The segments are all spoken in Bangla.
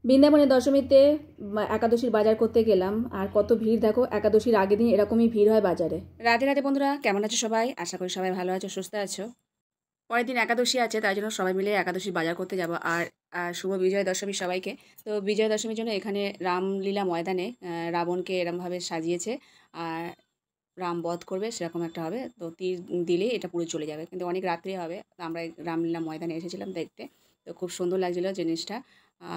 বৃন্দাবনের দশমীতে একাদশীর বাজার করতে গেলাম, আর কত ভিড় দেখো। একাদশীর আগের দিন এরকমই ভিড় হয় বাজারে। রাধে রাধে বন্ধুরা, কেমন আছো সবাই? আশা করি সবাই ভালো আছো, সুস্থ আছো। পরের দিন একাদশী আছে, তাই জন্য সবাই মিলে একাদশীর বাজার করতে যাব। আর শুভ বিজয় দশমী সবাইকে। তো বিজয় দশমীর জন্য এখানে রামলীলা ময়দানে রাবণকে এরমভাবে সাজিয়েছে, আর রাম বধ করবে সেরকম একটা হবে। তো তীর দিলেই এটা পুরো চলে যাবে, কিন্তু অনেক রাত্রে হবে। আমরা এই রামলীলা ময়দানে এসেছিলাম দেখতে, তো খুব সুন্দর লাগছিলো জিনিসটা।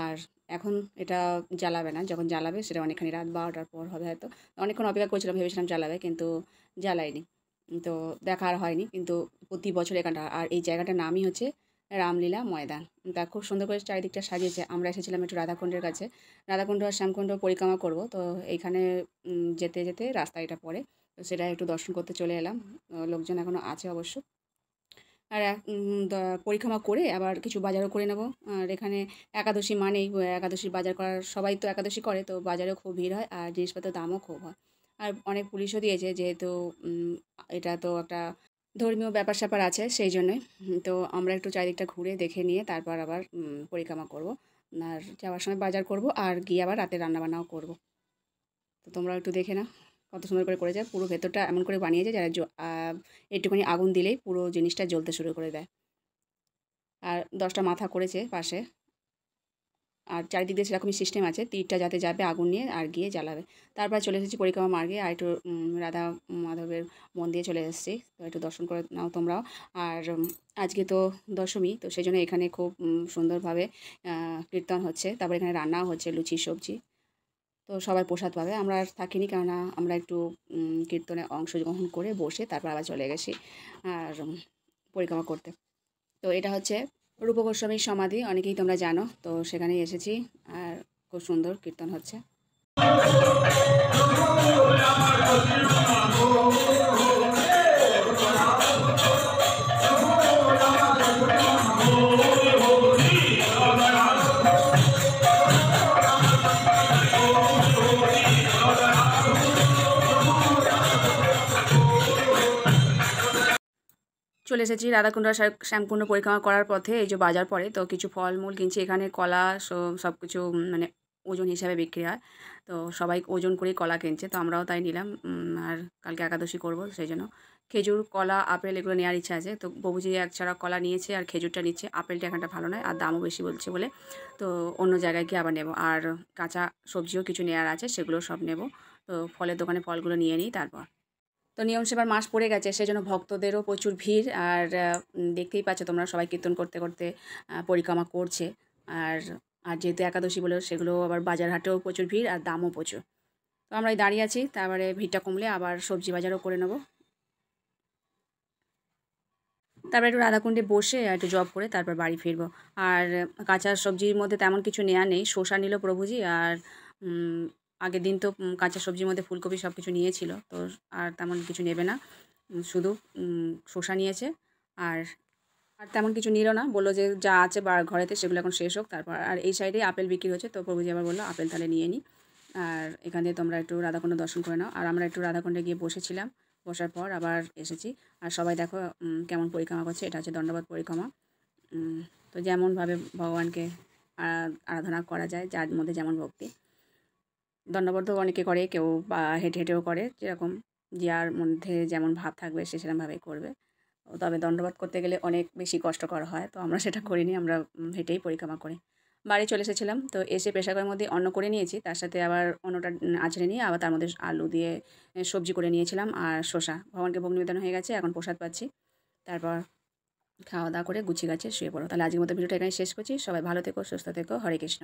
আর এখন এটা জ্বালাবে না, যখন জ্বালাবে সেটা অনেকখানি রাত 12টার পর হবে হয়তো। অনেকক্ষণ অপেক্ষা করছিলাম, ভেবেছিলাম জ্বালাবে, কিন্তু জ্বালায়নি। তো দেখা আর হয়নি, কিন্তু প্রতি বছর এখানটা। আর এই জায়গাটার নামই হচ্ছে রামলীলা ময়দান। তা খুব সুন্দর করে চারিদিকটা সাজিয়েছে। আমরা এসেছিলাম একটু রাধাকুণ্ডের কাছে, রাধাকুণ্ড আর শ্যামকুণ্ড পরিক্রমা করব। তো এইখানে যেতে যেতে রাস্তা এটা পড়ে, তো সেটা একটু দর্শন করতে চলে এলাম। লোকজন এখনও আছে অবশ্য। আর পরিক্রমা করে আবার কিছু বাজারও করে নেব। আর এখানে একাদশী মানেই একাদশীর বাজার করার, সবাই তো একাদশী করে, তো বাজারেও খুব ভিড় হয় আর জিনিসপত্রের দামও খুব হয়। আর অনেক পুলিশও দিয়েছে, যেহেতু এটা তো একটা ধর্মীয় ব্যাপার স্যাপার আছে, সেই জন্যই। তো আমরা একটু চারিদিকটা ঘুরে দেখে নিয়ে তারপর আবার পরিক্রমা করব। আর যাওয়ার সময় বাজার করব, আর গিয়ে আবার রাতে রান্নাবান্নাও করব। তো তোমরা একটু দেখে নাও কত সুন্দর করে করেছে। পুরো ভেতরটা এমন করে বানিয়েছে যারা একটুখানি আগুন দিলেই পুরো জিনিসটা জ্বলতে শুরু করে দেয়। আর 10টা মাথা করেছে পাশে, আর চারিদিক দিয়ে সেরকমই সিস্টেম আছে, তীরটা যাতে যাবে আগুন নিয়ে আর গিয়ে জ্বালাবে। তারপর চলে এসেছি পরিক্রমা মার্গে, আর একটু রাধা মাধবের মন্দিরে চলে এসেছি। তো একটু দর্শন করে নাও তোমরাও। আর আজকে তো দশমী, তো সেই জন্য এখানে খুব সুন্দরভাবে কীর্তন হচ্ছে, তারপর এখানে রান্নাও হচ্ছে, লুচি সবজি। তো সবাই প্রসাদ পাবে। আমরা আর থাকিনি, কেননা আমরা একটু কীর্তনে অংশগ্রহণ করে বসে তারপর আবার চলে গেছি আর পরিক্রমা করতে। তো এটা হচ্ছে রূপ গোস্বামীর সমাধি, অনেকেই তোমরা জানো। তো সেখানেই এসেছি, আর খুব সুন্দর কীর্তন হচ্ছে। চলে এসেছি রাধাকুণ্ড আর শ্যামকুণ্ড পরিক্রমা করার পথে। এই যে বাজার পড়ে, তো কিছু ফলমূল কিনছি। এখানে কলা সব কিছু মানে ওজন হিসাবে বিক্রি হয়, তো সবাই ওজন করেই কলা কিনছে, তো আমরাও তাই নিলাম। আর কালকে একাদশী করব, সেই জন্য খেজুর, কলা, আপেল এগুলো নেওয়ার ইচ্ছা আছে। তো বাবুজি একছাড়া কলা নিয়েছে আর খেজুরটা নিচ্ছে। আপেলটা এখানটা ভালো নয় আর দামও বেশি বলছে বলে, তো অন্য জায়গায় গিয়ে আবার নেব। আর কাঁচা সবজিও কিছু নেওয়ার আছে, সেগুলো সব নেব। তো ফলের দোকানে ফলগুলো নিয়ে নিই তারপর। তো নিয়ম সেবার মাস পড়ে গেছে, সেজন্য ভক্তদেরও প্রচুর ভিড়। আর দেখতেই পাচ্ছ তোমরা, সবাই কীর্তন করতে করতে পরিক্রমা করছে। আর আর যেহেতু একাদশী বলে, সেগুলো আবার বাজার হাটেও প্রচুর ভিড় আর দামও প্রচুর। তো আমরা দাঁড়িয়ে আছি, তারপরে ভিড়টা কমলে আবার সবজি বাজারও করে নেব। তারপরে একটু রাধাকুণ্ডে বসে একটু জব করে তারপর বাড়ি ফিরবো। আর কাঁচা সবজির মধ্যে তেমন কিছু নেওয়া নেই। শসা নিল প্রভুজি, আর আগের দিন তো কাঁচা সবজির মধ্যে ফুলকপি সব কিছু নিয়েছিল, তো আর তেমন কিছু নেবে না, শুধু শসা নিয়েছে। আর আর তেমন কিছু নিল না, বললো যে যা আছে ঘরেতে সেগুলো এখন শেষ হোক তারপর। আর এই সাইডে আপেল বিক্রি হচ্ছে, তো প্রভুজি আবার বললো আপেল তাহলে নিয়ে নিই। আর এখান থেকে তোমরা একটু রাধাকুণ্ড দর্শন করে নাও। আর আমরা একটু রাধাকুণ্ডে গিয়ে বসেছিলাম, বসার পর আবার এসেছি। আর সবাই দেখো কেমন পরিক্রমা করছে। এটা হচ্ছে দণ্ডবত পরিক্রমা। তো যেমনভাবে ভগবানকে আরাধনা করা যায়, যার মধ্যে যেমন ভক্তি। দণ্ডবত অনেকে করে, কেউ বা হেঁটে হেঁটেও করে, যেরকম যার মধ্যে যেমন ভাব থাকবে সে সেরকমভাবেই করবে। তবে দণ্ডবত করতে গেলে অনেক বেশি কষ্টকর হয়, তো আমরা সেটা করিনি, আমরা হেঁটেই পরিক্রমা করি। বাড়ি চলে এসেছিলাম, তো এসে প্রেসারের মধ্যে অন্ন করে নিয়েছি, তার সাথে আবার অন্নটা আঁচড়ে নিয়ে আবার তার মধ্যে আলু দিয়ে সবজি করে নিয়েছিলাম আর শসা। ভগবানকে ভোগ নিবেদন হয়ে গেছে, এখন প্রসাদ পাচ্ছি। তারপর খাওয়া দাওয়া করে গুছিয়ে গাছে শুয়ে পড়ো। তাহলে আজকের মতো ভিডিওটা এখানে শেষ করছি। সবাই ভালো থেকো, সুস্থ থেকো। হরে কৃষ্ণ।